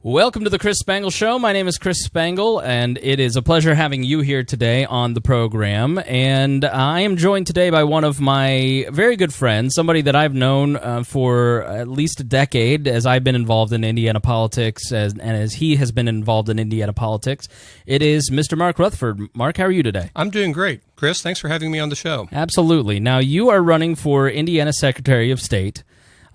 Welcome to the Chris Spangle Show. My name is Chris Spangle, and it is a pleasure having you here today on the program. And I am joined today by one of my very good friends, somebody that I've known for at least a decade, as I've been involved in Indiana politics, and as he has been involved in Indiana politics. It is Mr. Mark Rutherford. Mark, how are you today? I'm doing great. Chris, thanks for having me on the show. Absolutely. Now, you are running for Indiana Secretary of State.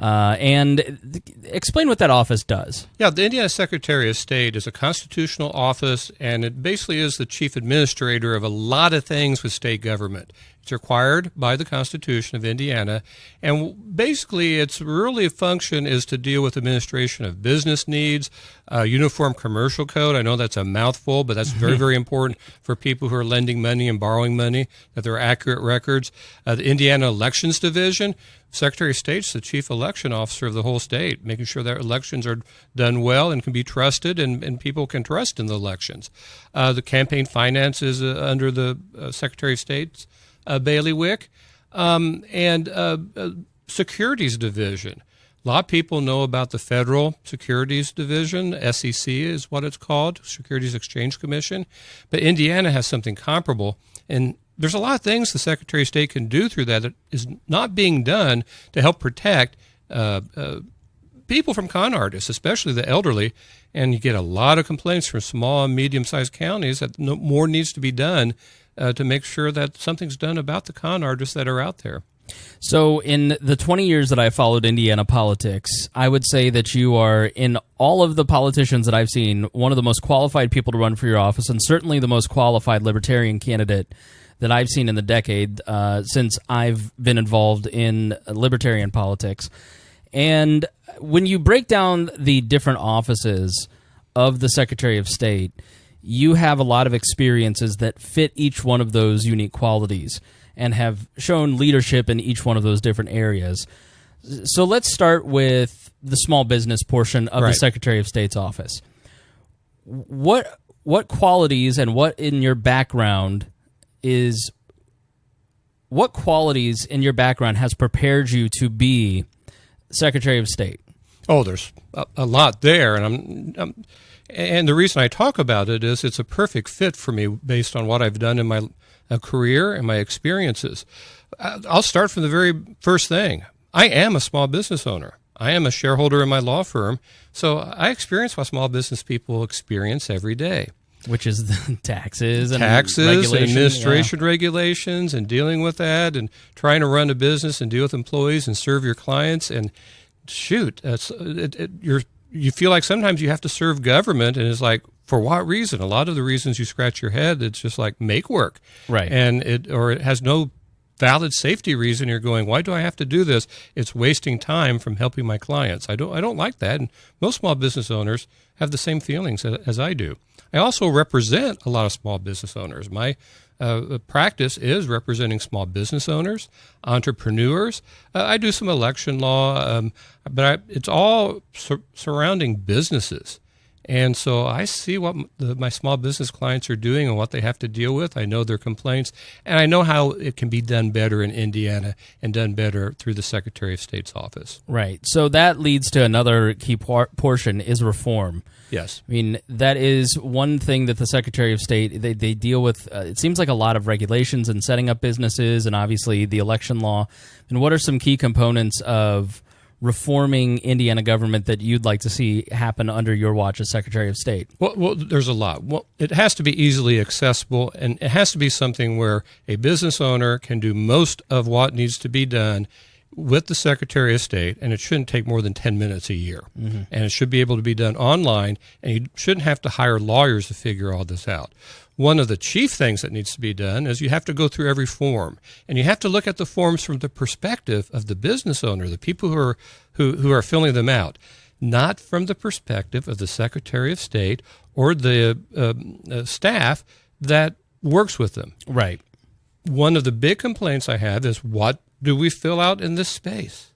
And explain what that office does. Yeah, the Indiana Secretary of State is a constitutional office, and it basically is the chief administrator of a lot of things with state government. It's required by the Constitution of Indiana, and basically its really function is to deal with administration of business needs, uniform commercial code. I know that's a mouthful, but that's very, very important for people who are lending money and borrowing money, that there are accurate records. The Indiana Elections Division, Secretary of State's the chief election officer of the whole state, making sure that elections are done well and can be trusted and people can trust in the elections. The campaign finance is under the Secretary of State's bailiwick, and Securities Division. A lot of people know about the Federal Securities Division. SEC is what it's called, Securities Exchange Commission. But Indiana has something comparable, and there's a lot of things the Secretary of State can do through that is not being done to help protect people from con artists, especially the elderly. And you get a lot of complaints from small and medium-sized counties that more needs to be done to make sure that something's done about the con artists that are out there. So in the 20 years that I followed Indiana politics, I would say that you are, in all of the politicians that I've seen, one of the most qualified people to run for your office, and certainly the most qualified Libertarian candidate that I've seen in the decade since I've been involved in Libertarian politics. And when you break down the different offices of the Secretary of State, you have a lot of experiences that fit each one of those unique qualities and have shown leadership in each one of those different areas. So let's start with the small business portion of the Secretary of State's office. What qualities and what qualities in your background has prepared you to be Secretary of State? Oh, there's a lot there, and and the reason I talk about it is it's a perfect fit for me based on what I've done in my career and my experiences. I'll start from the very first thing. I am a small business owner. I am a shareholder in my law firm, so I experience what small business people experience every day. Which is the taxes and administration regulations and dealing with that and trying to run a business and deal with employees and serve your clients. And shoot, you feel like sometimes you have to serve government, and it's like, for what reason? A lot of the reasons you scratch your head, it's just like make work. Right. And it has no valid safety reason. You're going, why do I have to do this? It's wasting time from helping my clients. I don't like that. And most small business owners have the same feelings as I do. I also represent a lot of small business owners. My practice is representing small business owners, entrepreneurs. I do some election law, but it's all surrounding businesses. And so I see what my small business clients are doing and what they have to deal with. I know their complaints, and I know how it can be done better in Indiana and done better through the Secretary of State's office. Right. So that leads to another key portion is reform. Yes. I mean, that is one thing that the Secretary of State, they deal with. It seems like a lot of regulations and setting up businesses and obviously the election law. And what are some key components of reforming Indiana government that you'd like to see happen under your watch as Secretary of State? Well, there's a lot. Well, it has to be easily accessible, and it has to be something where a business owner can do most of what needs to be done with the Secretary of State, and it shouldn't take more than 10 minutes a year. Mm-hmm. And it should be able to be done online, and you shouldn't have to hire lawyers to figure all this out. One of the chief things that needs to be done is you have to go through every form, and you have to look at the forms from the perspective of the business owner, the people who are filling them out, not from the perspective of the Secretary of State or the staff that works with them. Right. One of the big complaints I have is, what do we fill out in this space?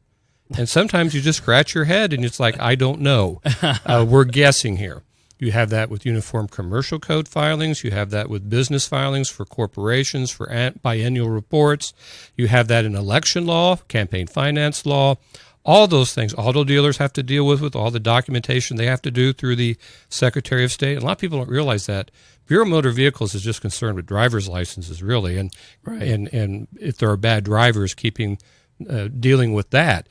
And sometimes you just scratch your head and it's like, I don't know. We're guessing here. You have that with uniform commercial code filings. You have that with business filings for corporations, for biannual reports. You have that in election law, campaign finance law. All those things auto dealers have to deal with all the documentation they have to do through the Secretary of State. And a lot of people don't realize that. Bureau of Motor Vehicles is just concerned with driver's licenses, really, and if there are bad drivers, dealing with that.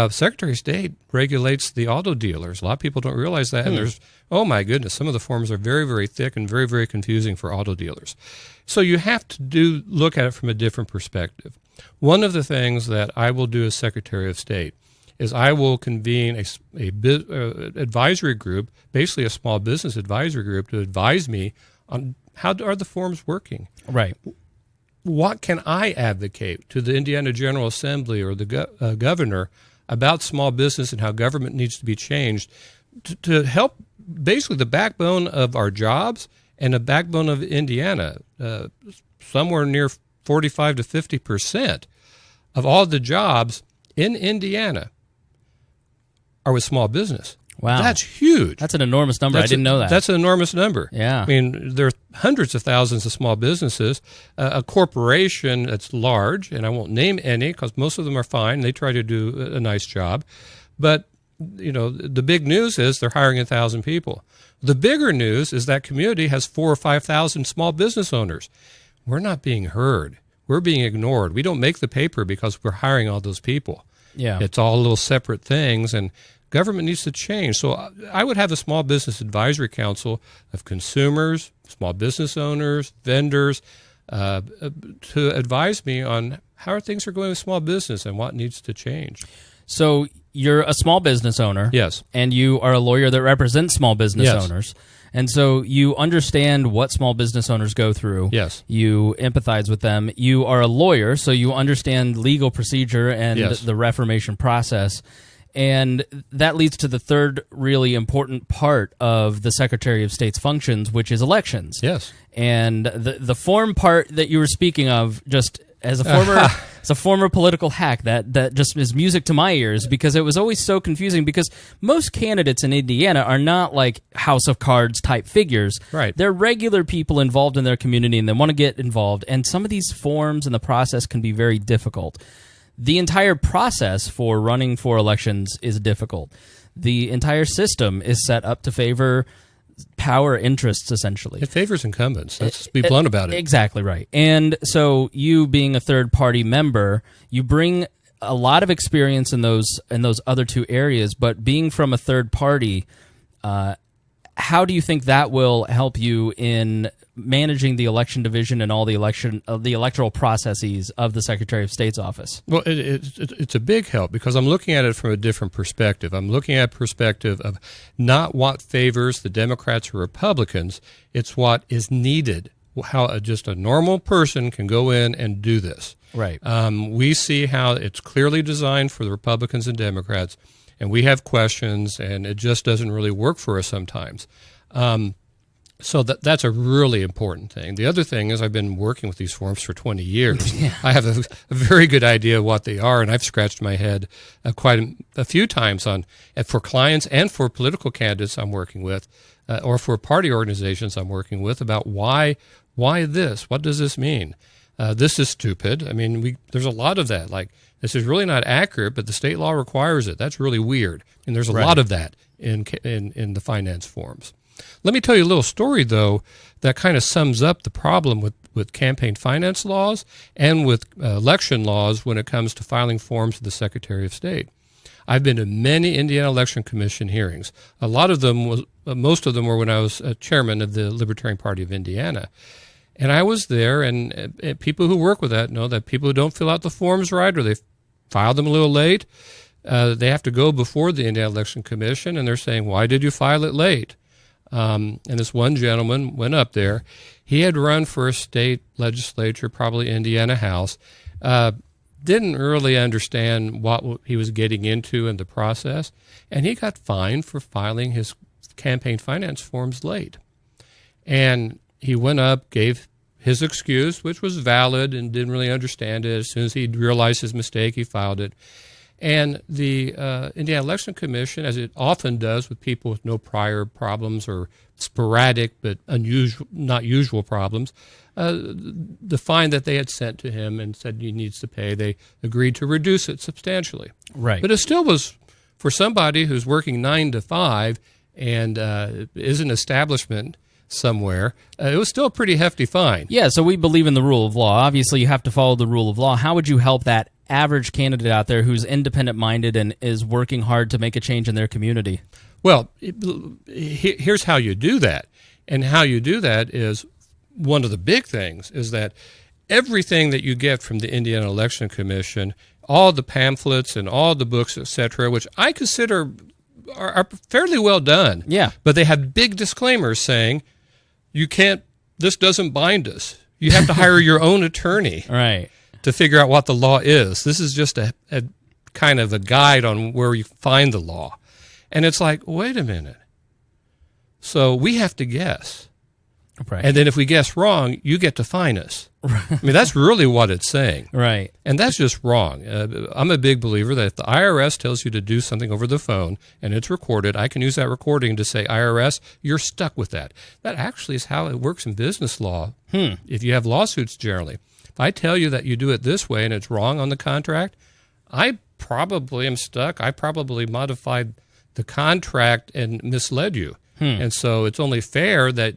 Secretary of State regulates the auto dealers. A lot of people don't realize that, and there's, oh my goodness, some of the forms are very, very thick and very, very confusing for auto dealers. So you have to look at it from a different perspective. One of the things that I will do as Secretary of State is I will convene a advisory group, basically a small business advisory group, to advise me on how are the forms working. Right. What can I advocate to the Indiana General Assembly or the governor about small business and how government needs to be changed to help basically the backbone of our jobs and the backbone of Indiana? Somewhere near 45 to 50% of all the jobs in Indiana are with small business. Wow. That's huge. That's an enormous number. I didn't know that. That's an enormous number. Yeah. I mean, there are hundreds of thousands of small businesses. A corporation that's large, and I won't name any because most of them are fine. They try to do a nice job. But, the big news is they're hiring 1,000 people. The bigger news is that community has 4,000 or 5,000 small business owners. We're not being heard. We're being ignored. We don't make the paper because we're hiring all those people. Yeah. It's all little separate things, and government needs to change. So I would have a small business advisory council of consumers, small business owners, vendors, to advise me on how things are going with small business and what needs to change. So you're a small business owner. Yes. And you are a lawyer that represents small business Yes. owners. And so you understand what small business owners go through. Yes. You empathize with them. You are a lawyer, so you understand legal procedure and Yes. the reformation process. And that leads to the third really important part of the Secretary of State's functions, which is elections. Yes. And the form part that you were speaking of, just as a former political hack, that just is music to my ears, because it was always so confusing, because most candidates in Indiana are not like House of Cards type figures. Right. They're regular people involved in their community, and they want to get involved. And some of these forms and the process can be very difficult. The entire process for running for elections is difficult. The entire system is set up to favor power interests, essentially. It favors incumbents. Let's be blunt about it. Exactly right. And so you being a third-party member, you bring a lot of experience in those other two areas, but being from a third party, how do you think that will help you in managing the election division and all the electoral processes of the Secretary of State's office? Well, it's a big help because I'm looking at it from a different perspective. I'm looking at a perspective of not what favors the Democrats or Republicans. It's what is needed, how just a normal person can go in and do this. Right. We see how it's clearly designed for the Republicans and Democrats, and we have questions, and it just doesn't really work for us sometimes. So that's a really important thing. The other thing is I've been working with these forms for 20 years. Yeah. I have a very good idea of what they are, and I've scratched my head quite a few times for clients and for political candidates I'm working with, or for party organizations I'm working with, about why this? What does this mean? This is stupid. I mean, there's a lot of that. Like, this is really not accurate, but the state law requires it. That's really weird. And there's a lot of that in the finance forms. Let me tell you a little story, though, that kind of sums up the problem with campaign finance laws and with election laws when it comes to filing forms to the Secretary of State. I've been to many Indiana Election Commission hearings. Most of them were when I was chairman of the Libertarian Party of Indiana. And I was there, and people who work with that know that people who don't fill out the forms right or they file them a little late, they have to go before the Indiana Election Commission, and they're saying, why did you file it late? And this one gentleman went up there. He had run for a state legislature, probably Indiana House, didn't really understand what he was getting into in the process, and he got fined for filing his campaign finance forms late. And he went up, gave his excuse, which was valid, and didn't really understand it. As soon as he realized his mistake, he filed it. And the Indiana Election Commission, as it often does with people with no prior problems or sporadic but not usual problems, the fine that they had sent to him and said he needs to pay, they agreed to reduce it substantially. Right. But it still was, for somebody who's working 9 to 5 and is an establishment somewhere, it was still a pretty hefty fine. Yeah, so we believe in the rule of law. Obviously, you have to follow the rule of law. How would you help that average candidate out there who's independent-minded and is working hard to make a change in their community? Well, here's how you do that. And how you do that is, one of the big things is that everything that you get from the Indiana Election Commission, all the pamphlets and all the books, etc., which I consider are fairly well done. Yeah. But they have big disclaimers saying, this doesn't bind us. You have to hire your own attorney Right. to figure out what the law is. This is just a kind of a guide on where you find the law. And it's like, wait a minute. So we have to guess. Right. And then if we guess wrong, you get to fine us. I mean, that's really what it's saying. Right. And that's just wrong. I'm a big believer that if the IRS tells you to do something over the phone and it's recorded, I can use that recording to say, IRS, you're stuck with that. That actually is how it works in business law. If you have lawsuits generally. If I tell you that you do it this way and it's wrong on the contract, I probably am stuck. I probably modified the contract and misled you. And so it's only fair that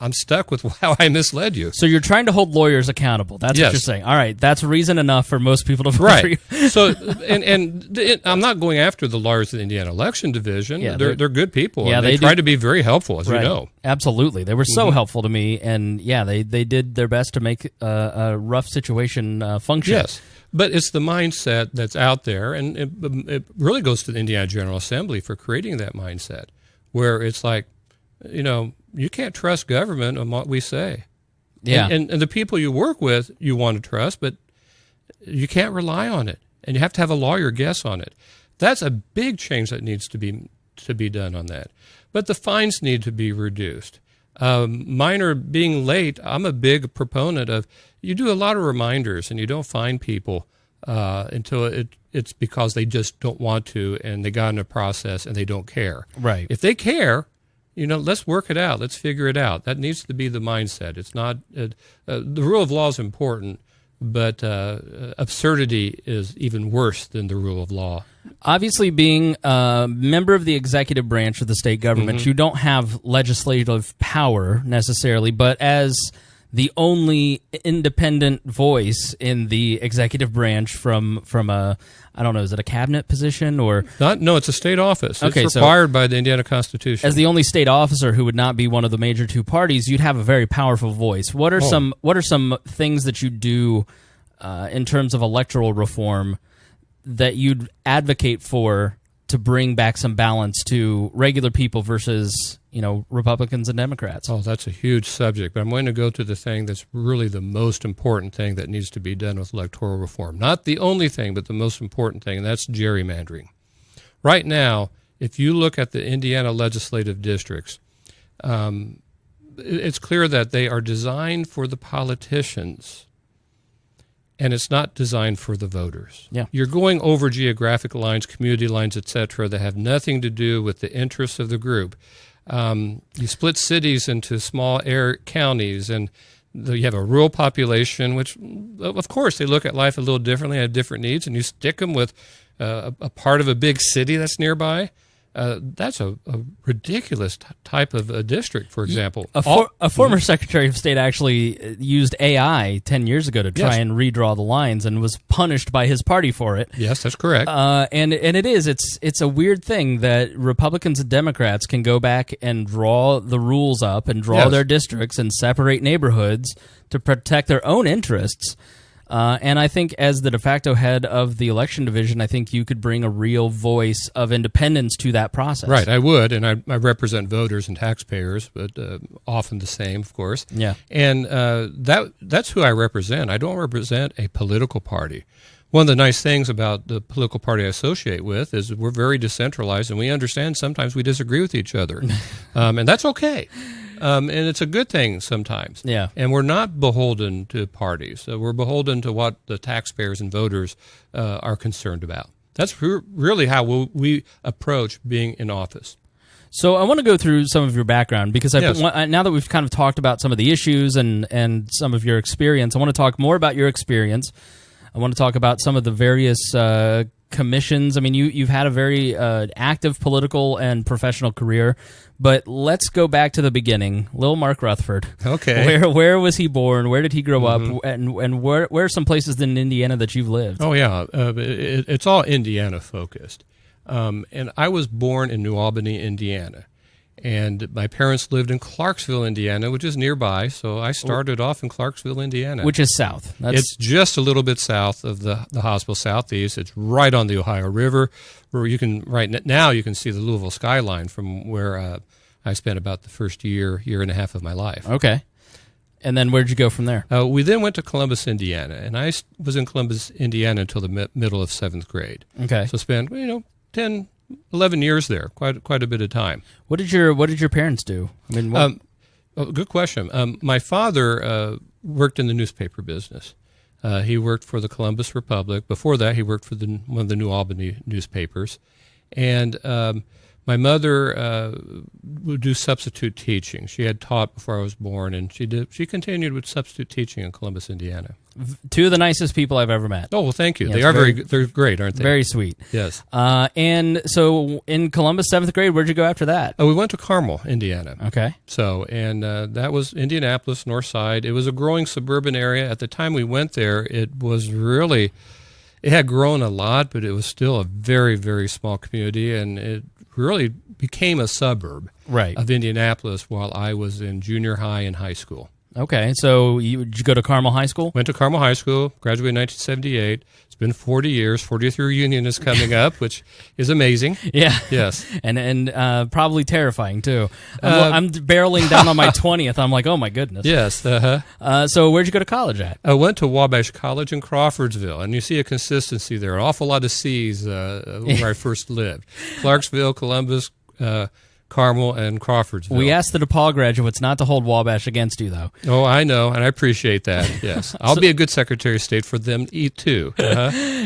I'm stuck with how I misled you. So you're trying to hold lawyers accountable. That's what you're saying. All right, that's reason enough for most people to vote for you. So, and I'm not going after the lawyers of the Indiana Election Division. Yeah, they're good people. Yeah, and they try to be very helpful, as we know. Absolutely. They were so helpful to me, and yeah, they did their best to make a rough situation function. Yes. But it's the mindset that's out there, and it really goes to the Indiana General Assembly for creating that mindset, where it's like, you can't trust government on what we say. Yeah. And the people you work with, you want to trust, but you can't rely on it. And you have to have a lawyer guess on it. That's a big change that needs to be done on that. But the fines need to be reduced. Minor being late, I'm a big proponent of, you do a lot of reminders and you don't fine people until it's because they just don't want to and they got in a process and they don't care. Right. If they care, let's work it out. Let's figure it out. That needs to be the mindset. It's not the rule of law is important, but absurdity is even worse than the rule of law. Obviously, being a member of the executive branch of the state government, you don't have legislative power necessarily, but as the only independent voice in the executive branch from a, I don't know, is it a cabinet position or? No, it's a state office. Okay, it's required by the Indiana Constitution. As the only state officer who would not be one of the major two parties, you'd have a very powerful voice. What are some things that you do in terms of electoral reform that you'd advocate for to bring back some balance to regular people versus, Republicans and Democrats? Oh, that's a huge subject, but I'm going to go to the thing that's really the most important thing that needs to be done with electoral reform. Not the only thing, but the most important thing, and that's gerrymandering. Right now, if you look at the Indiana legislative districts, it's clear that they are designed for the politicians, and it's not designed for the voters. Yeah. You're going over geographic lines, community lines, etc., that have nothing to do with the interests of the group. You split cities into small counties, and you have a rural population, which, of course, they look at life a little differently, have different needs, and you stick them with a part of a big city that's nearby. That's a ridiculous type of a district, for example. A former Secretary of State actually used AI 10 years ago to try and redraw the lines and was punished by his party for it. Yes, that's correct. And it's a weird thing that Republicans and Democrats can go back and draw the rules up and draw their districts and separate neighborhoods to protect their own interests. And I think as the de facto head of the election division, I think you could bring a real voice of independence to that process. Right, I would, and I represent voters and taxpayers, but often the same, of course. Yeah. And that's who I represent. I don't represent a political party. One of the nice things about the political party I associate with is we're very decentralized, and we understand sometimes we disagree with each other, and that's okay. And it's a good thing sometimes. Yeah. And we're not beholden to parties. We're beholden to what the taxpayers and voters are concerned about. That's really how we approach being in office. So I want to go through some of your background because Yes. now that we've kind of talked about some of the issues and some of your experience, I want to talk more about your experience. I want to talk about some of the various commissions. I mean, you've had a very active political and professional career, but let's go back to the beginning. Little Mark Rutherford. Okay. Where was he born? Where did he grow up? And where are some places in Indiana that you've lived? Oh, yeah. It's all Indiana focused. And I was born in New Albany, Indiana. And my parents lived in Clarksville, Indiana, which is nearby. So I started off in Clarksville, Indiana. Which is south. It's just a little bit south of the hospital, southeast. It's right on the Ohio River, where you can now you can see the Louisville skyline from where I spent about the first year and a half of my life. Okay. And then where'd you go from there? We then went to Columbus, Indiana, and I was in Columbus, Indiana until the middle of 7th grade. Okay. So spent 10, 11 years there, quite a bit of time. What did your parents do? I mean, good question. My father worked in the newspaper business. He worked for the Columbus Republic. Before that, he worked for one of the New Albany newspapers. And my mother would do substitute teaching. She had taught before I was born, and she continued with substitute teaching in Columbus, Indiana. two of the nicest people I've ever met. Oh, well, thank you. Yeah, they are they're great, aren't they? Very sweet. Yes. And so in Columbus, 7th grade, where'd you go after that? We went to Carmel, Indiana. Okay. So, and that was Indianapolis, North Side. It was a growing suburban area. At the time we went there, it had grown a lot, but it was still a very, very small community, and it really became a suburb of Indianapolis while I was in junior high and high school. Okay, so did you go to Carmel High School? Went to Carmel High School, graduated in 1978. It's been 40 years. 40th reunion is coming up, which is amazing. Yeah. Yes. And probably terrifying, too. I'm barreling down on my 20th. I'm like, oh, my goodness. Yes. So where'd you go to college at? I went to Wabash College in Crawfordsville, and you see a consistency there, an awful lot of C's where I first lived. Clarksville, Columbus, Carmel, and Crawfordsville. We asked the DePaul graduates not to hold Wabash against you, though. Oh, I know, and I appreciate that, yes. I'll be a good Secretary of State for them to eat, too.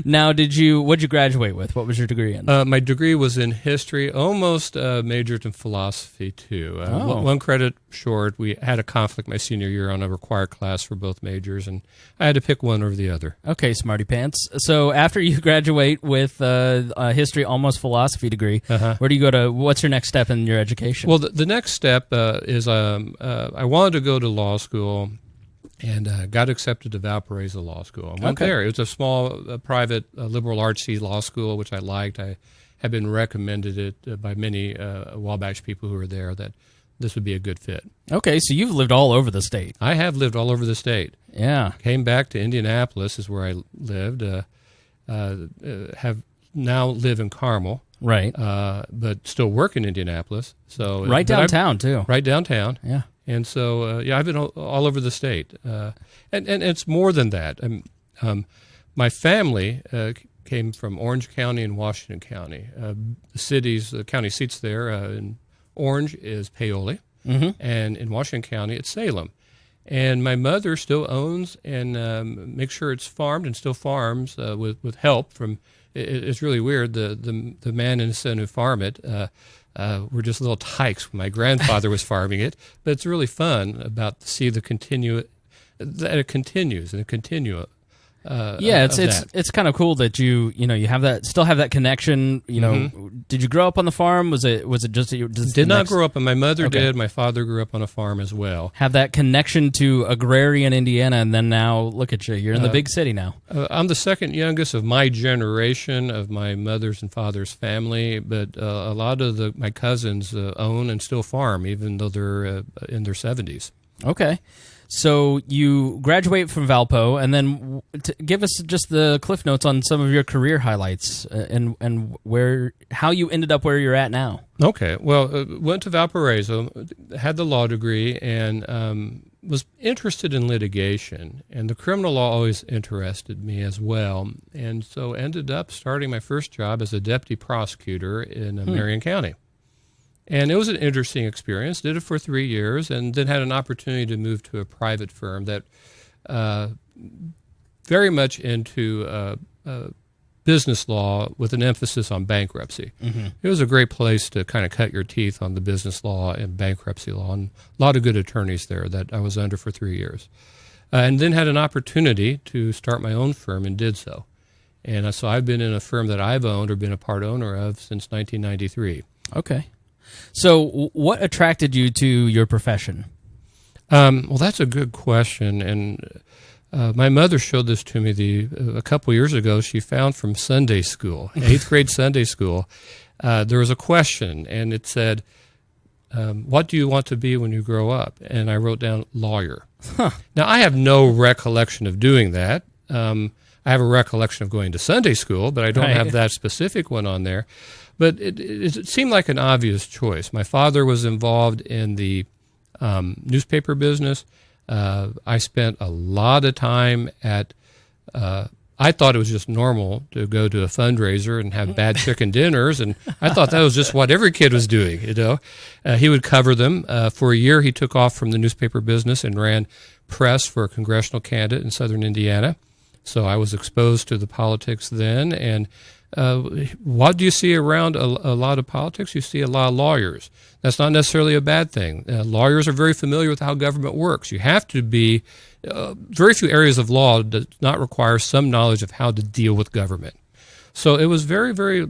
Now, what'd you graduate with? What was your degree in? My degree was in history, almost majored in philosophy, too. One credit short. We had a conflict my senior year on a required class for both majors, and I had to pick one over the other. Okay, smarty pants. So after you graduate with a history, almost philosophy degree, where do you go to? What's your next step in your education? Well, the next step is I wanted to go to law school, and got accepted to Valparaiso Law School. I went there. It was a small, private, liberal artsy law school, which I liked. I had been recommended it by many Wabash people who were there that this would be a good fit. Okay, so you've lived all over the state. I have lived all over the state. Yeah. Came back to Indianapolis is where I lived. Have now live in Carmel. Right. But still work in Indianapolis. So right downtown, too. Right downtown. Yeah. And so, I've been all over the state. And it's more than that. My family came from Orange County and Washington County. The county seats there in Orange is Paoli, and in Washington County it's Salem. And my mother still owns and makes sure it's farmed and still farms with help from. It's really weird. The man and his son who farm it were just little tykes when my grandfather was farming it. But it's really fun to see that it continues and it continue. It's kind of cool that you still have that connection. Did you grow up on the farm? Was it just did not grow up, and my mother did. My father grew up on a farm as well. Have that connection to agrarian Indiana, and then now look at you. You're in the big city now. I'm the second youngest of my generation of my mother's and father's family, but a lot of my cousins own and still farm, even though they're in their 70s. Okay. So you graduate from Valpo, and then give us just the cliff notes on some of your career highlights and how you ended up where you're at now. Okay. Well, went to Valparaiso, had the law degree, and was interested in litigation. And the criminal law always interested me as well. And so ended up starting my first job as a deputy prosecutor in Marion County. And it was an interesting experience. Did it for 3 years, and then had an opportunity to move to a private firm that very much into business law with an emphasis on bankruptcy. Mm-hmm. It was a great place to kind of cut your teeth on the business law and bankruptcy law, and a lot of good attorneys there that I was under for 3 years. And then had an opportunity to start my own firm and did so. And so I've been in a firm that I've owned or been a part owner of since 1993. Okay. So what attracted you to your profession? Well, that's a good question, and my mother showed this to me a couple years ago. She found from Sunday school, 8th grade Sunday school, there was a question, and it said, what do you want to be when you grow up? And I wrote down lawyer. Huh. Now, I have no recollection of doing that. I have a recollection of going to Sunday school, but I don't have that specific one on there. But it seemed like an obvious choice. My father was involved in the newspaper business. I spent a lot of time at, I thought it was just normal to go to a fundraiser and have bad chicken dinners, and I thought that was just what every kid was doing, you know. He would cover them. For a year, he took off from the newspaper business and ran press for a congressional candidate in southern Indiana. So I was exposed to the politics then, and what do you see around a lot of politics? You see a lot of lawyers. That's not necessarily a bad thing. Lawyers are very familiar with how government works. You have to be, very few areas of law does not require some knowledge of how to deal with government. So it was very, very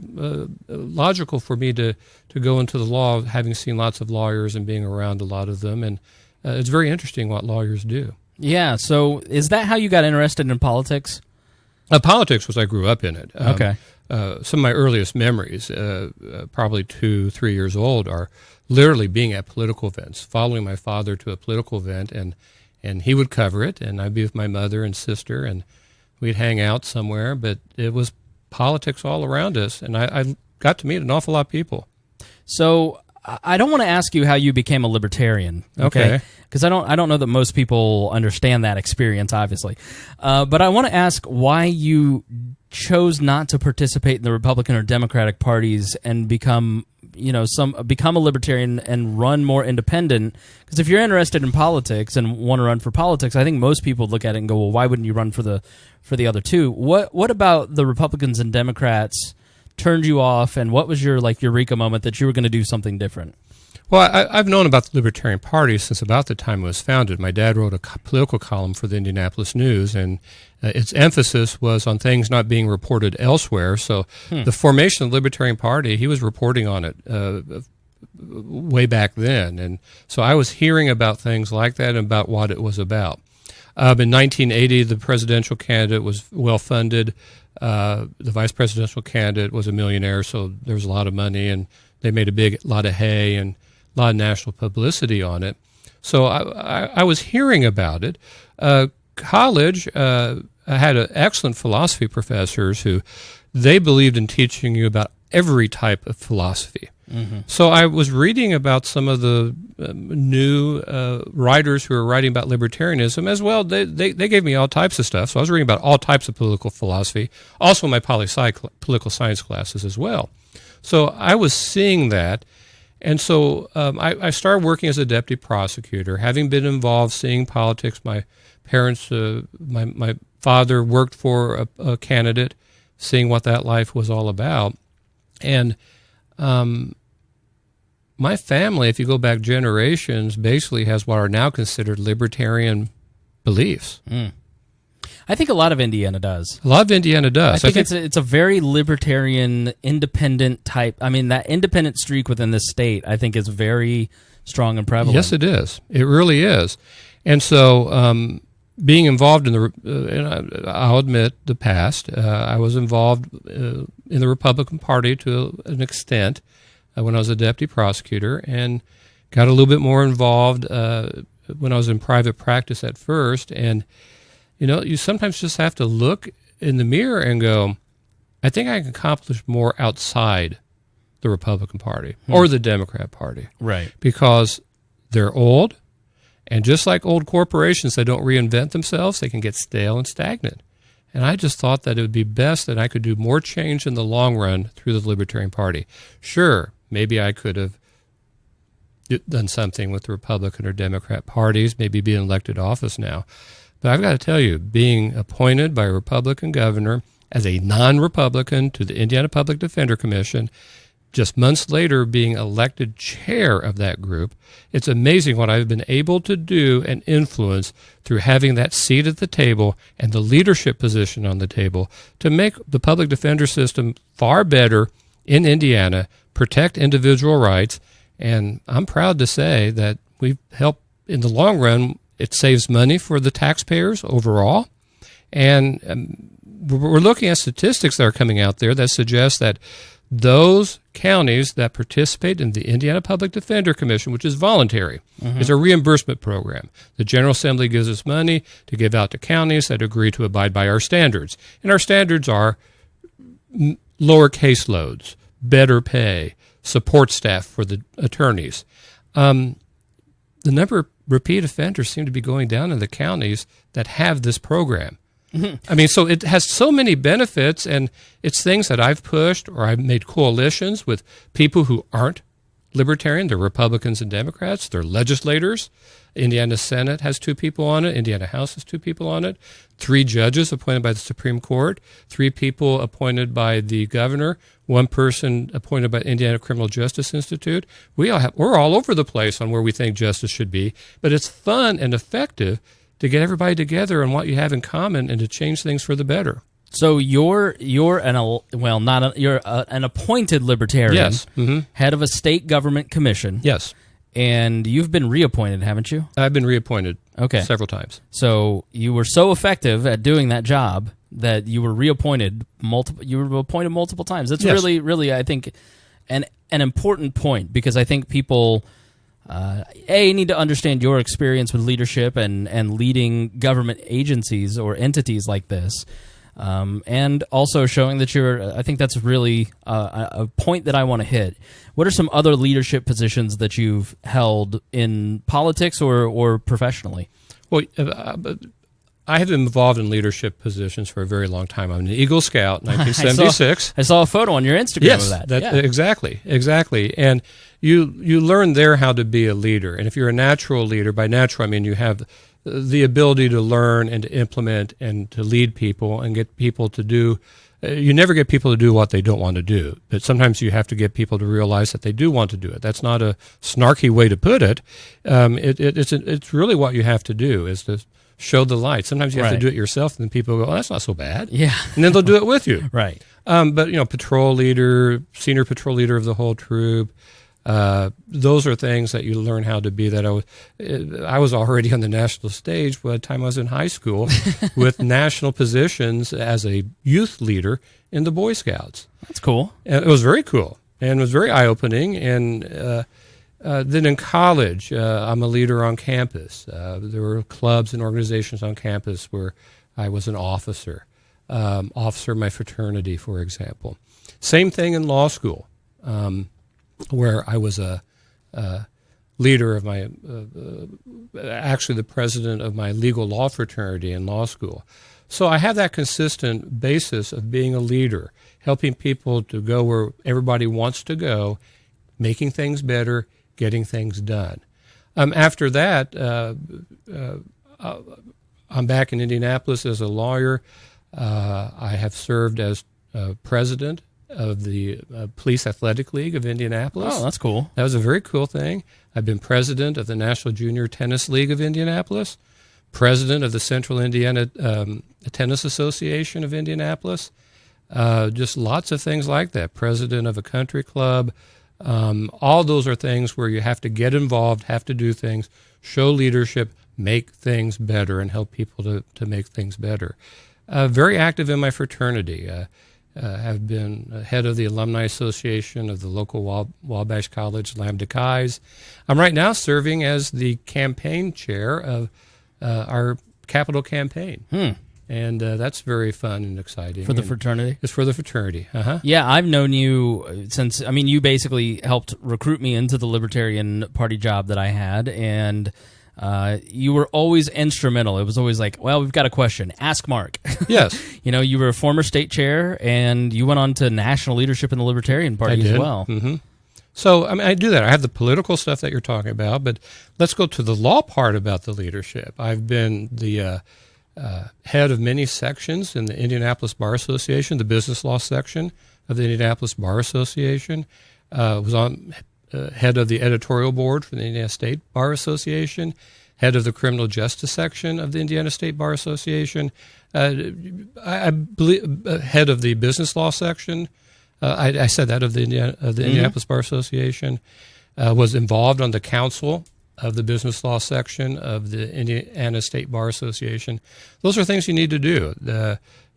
logical for me to go into the law, having seen lots of lawyers and being around a lot of them. And it's very interesting what lawyers do. Yeah. So is that how you got interested in politics? Politics was I grew up in it. Okay. Some of my earliest memories, probably 2-3 years old, are literally being at political events, following my father to a political event, and he would cover it, and I'd be with my mother and sister, and we'd hang out somewhere, but it was politics all around us, and I got to meet an awful lot of people. So I don't want to ask you how you became a libertarian, okay? Because I don't know that most people understand that experience, obviously. But I want to ask why you chose not to participate in the Republican or Democratic parties and become a libertarian and run more independent. Because if you're interested in politics and want to run for politics, I think most people look at it and go, well, why wouldn't you run for the other two? What about the Republicans and Democrats turned you off, and what was your eureka moment that you were going to do something different? Well, I've known about the Libertarian Party since about the time it was founded. My dad wrote a political column for the Indianapolis News, and its emphasis was on things not being reported elsewhere. So the formation of the Libertarian Party, he was reporting on it way back then. And so I was hearing about things like that and about what it was about. In 1980, the presidential candidate was well-funded. The vice presidential candidate was a millionaire, so there was a lot of money, and they made a lot of hay and a lot of national publicity on it. So I was hearing about it. College, I had excellent philosophy professors who they believed in teaching you about every type of philosophy. Mm-hmm. So I was reading about some of the new writers who are writing about libertarianism as well. They gave me all types of stuff. So I was reading about all types of political philosophy, also in my political science classes as well. So I was seeing that. And so I started working as a deputy prosecutor, having been involved seeing politics. My parents, my father worked for a candidate, seeing what that life was all about. And my family, if you go back generations, basically has what are now considered libertarian beliefs. Mm. I think a lot of Indiana does. A lot of Indiana does. I think it's a very libertarian, independent type. I mean, that independent streak within this state, I think, is very strong and prevalent. Yes, it is. It really is. And so being involved in I'll admit the past, I was involved in the Republican Party to an extent when I was a deputy prosecutor, and got a little bit more involved when I was in private practice at first. And you sometimes just have to look in the mirror and go, I think I can accomplish more outside the Republican Party or the Democrat Party. Right. Because they're old, and just like old corporations, they don't reinvent themselves. They can get stale and stagnant. And I just thought that it would be best that I could do more change in the long run through the Libertarian Party. Sure, maybe I could have done something with the Republican or Democrat parties, maybe be in elected office now. But I've got to tell you, being appointed by a Republican governor as a non-Republican to the Indiana Public Defender Commission, just months later being elected chair of that group. It's amazing what I've been able to do and influence through having that seat at the table and the leadership position on the table to make the public defender system far better in Indiana, protect individual rights, and I'm proud to say that we've helped in the long run. It saves money for the taxpayers overall, and we're looking at statistics that are coming out there that suggest that those counties that participate in the Indiana Public Defender Commission, which is voluntary, is a reimbursement program. The General Assembly gives us money to give out to counties that agree to abide by our standards. And our standards are lower caseloads, better pay, support staff for the attorneys. The number of repeat offenders seem to be going down in the counties that have this program. I mean, so it has so many benefits, and it's things that I've pushed, or I've made coalitions with people who aren't libertarian. They're Republicans and Democrats. They're legislators. Indiana Senate has 2 people on it. Indiana House has 2 people on it. 3 judges appointed by the Supreme Court. 3 people appointed by the governor. 1 person appointed by the Indiana Criminal Justice Institute. We're all over the place on where we think justice should be, but it's fun and effective to get everybody together on what you have in common and to change things for the better. So you're an appointed libertarian, yes, head of a state government commission. Yes, and you've been reappointed, haven't you? I've been reappointed. Several times. So you were so effective at doing that job that you were reappointed multiple times. That's really, really, I think, an important point, because I think people need to understand your experience with leadership and leading government agencies or entities like this, and also showing that I think that's really a point that I want to hit. What are some other leadership positions that you've held in politics or professionally? Well, I have been involved in leadership positions for a very long time. I'm an Eagle Scout, 1976. I saw a photo on your Instagram of that. Exactly. And you learn there how to be a leader. And if you're a natural leader, by natural I mean you have the ability to learn and to implement and to lead people and get people to do. You never get people to do what they don't want to do, but sometimes you have to get people to realize that they do want to do it. That's not a snarky way to put it. It's really what you have to do is to show the light. Sometimes you have to do it yourself, and then people go, "Oh, that's not so bad." Yeah, and then they'll do it with you. Right. But patrol leader, senior patrol leader of the whole troop. Those are things that you learn how to be. That I was already on the national stage by the time I was in high school with national positions as a youth leader in the Boy Scouts. That's cool. And it was very cool, and it was very eye-opening. And then in college, I'm a leader on campus. There were clubs and organizations on campus where I was an officer of my fraternity, for example. Same thing in law school, where I was a leader of my, actually the president of my legal law fraternity in law school. So I have that consistent basis of being a leader, helping people to go where everybody wants to go, making things better, getting things done. After that, I'm back in Indianapolis as a lawyer. I have served as president of the Police Athletic League of Indianapolis. Oh, that's cool. That was a very cool thing. I've been president of the National Junior Tennis League of Indianapolis, president of the Central Indiana Tennis Association of Indianapolis, just lots of things like that, president of a country club. All those are things where you have to get involved, have to do things, show leadership, make things better, and help people to make things better. Very active in my fraternity. Have been head of the Alumni Association of the local Wabash College Lambda Chi's. I'm right now serving as the campaign chair of our capital campaign. And that's very fun and exciting. For the fraternity? It's for the fraternity. Yeah, I've known you since, you basically helped recruit me into the Libertarian Party job that I had, and you were always instrumental. It was always like, well, we've got a question. Ask Mark. Yes. You were a former state chair, and you went on to national leadership in the Libertarian Party as well. Mm-hmm. So, I do that. I have the political stuff that you're talking about, but let's go to the law part about the leadership. I've been the head of many sections in the Indianapolis Bar Association, the business law section of the Indianapolis Bar Association. Was on head of the editorial board for the Indiana State Bar Association, head of the criminal justice section of the Indiana State Bar Association, I believe head of the business law section. I said that of the Indianapolis Bar Association. Was involved on the council of the business law section of the Indiana State Bar Association. Those are things you need to do.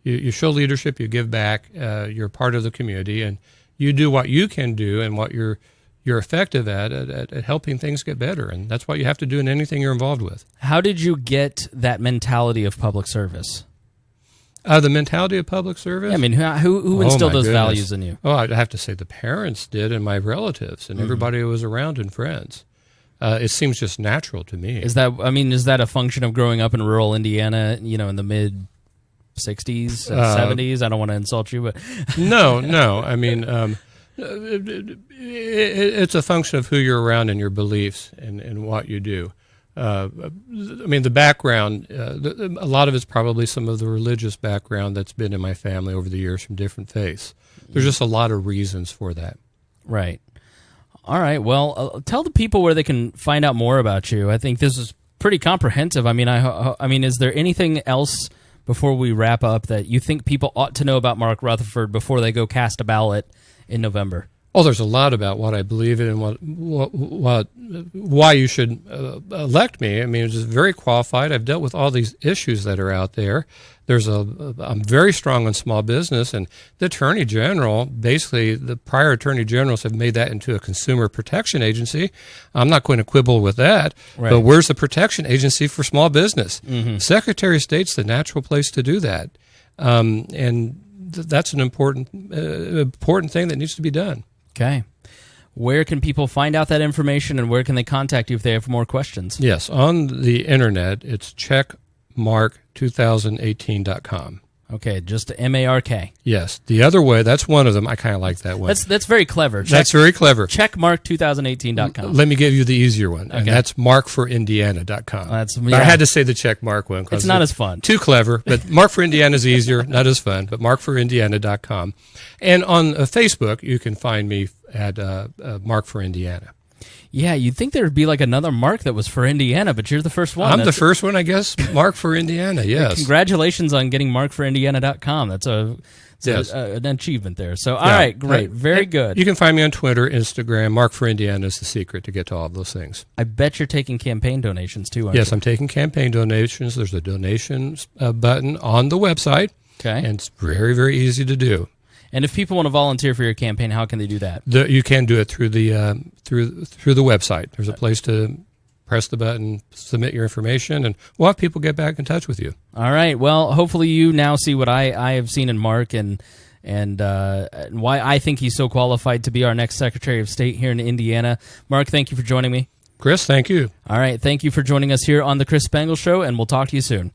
You show leadership, you give back, you're part of the community, and you do what you can do and what you're effective at helping things get better. And that's what you have to do in anything you're involved with. How did you get that mentality of public service? The mentality of public service? Yeah, I mean, who instilled those values in you? Oh, I'd have to say the parents did, and my relatives, and everybody who was around and friends. It seems just natural to me. Is that a function of growing up in rural Indiana, in the mid 60s, 70s? I don't want to insult you, but no. I mean, it's a function of who you're around and your beliefs and what you do. The background, a lot of it's probably some of the religious background that's been in my family over the years from different faiths. There's just a lot of reasons for that. Right. All right. Well, tell the people where they can find out more about you. I think this is pretty comprehensive. I mean, is there anything else before we wrap up that you think people ought to know about Mark Rutherford before they go cast a ballot in November? Oh, there's a lot about what I believe in and why you should elect me. I mean, it's just very qualified. I've dealt with all these issues that are out there. I'm very strong on small business, and the Attorney General, basically the prior Attorney Generals have made that into a consumer protection agency. I'm not going to quibble with that, right. But where's the protection agency for small business? Secretary of State's the natural place to do that, and that's an important thing that needs to be done. Okay. Where can people find out that information, and where can they contact you if they have more questions? Yes, on the internet, it's checkmark2018.com. Okay, just MARK. Yes. The other way, that's one of them. I kind of like that one. That's very clever. That's very clever. Checkmark2018.com. Let me give you the easier one, and that's markforindiana.com. I had to say the checkmark one. It's not as fun. Too clever, but Mark for Indiana is easier, not as fun, but markforindiana.com. And on Facebook, you can find me at Mark for Indiana. Yeah, you'd think there would be like another Mark that was for Indiana, but you're the first one. I'm the first one, I guess. Mark for Indiana, yes. Congratulations on getting markforindiana.com. That's an achievement there. So, all right, great. Very good. You can find me on Twitter, Instagram. Mark for Indiana is the secret to get to all of those things. I bet you're taking campaign donations, too, aren't you? Yes, I'm taking campaign donations. There's a donations button on the website. Okay. And it's very, very easy to do. And if people want to volunteer for your campaign, how can they do that? You can do it through the website. There's a place to press the button, submit your information, and we'll have people get back in touch with you. All right. Well, hopefully you now see what I have seen in Mark and why I think he's so qualified to be our next Secretary of State here in Indiana. Mark, thank you for joining me. Chris, thank you. All right. Thank you for joining us here on the Chris Spangle Show, and we'll talk to you soon.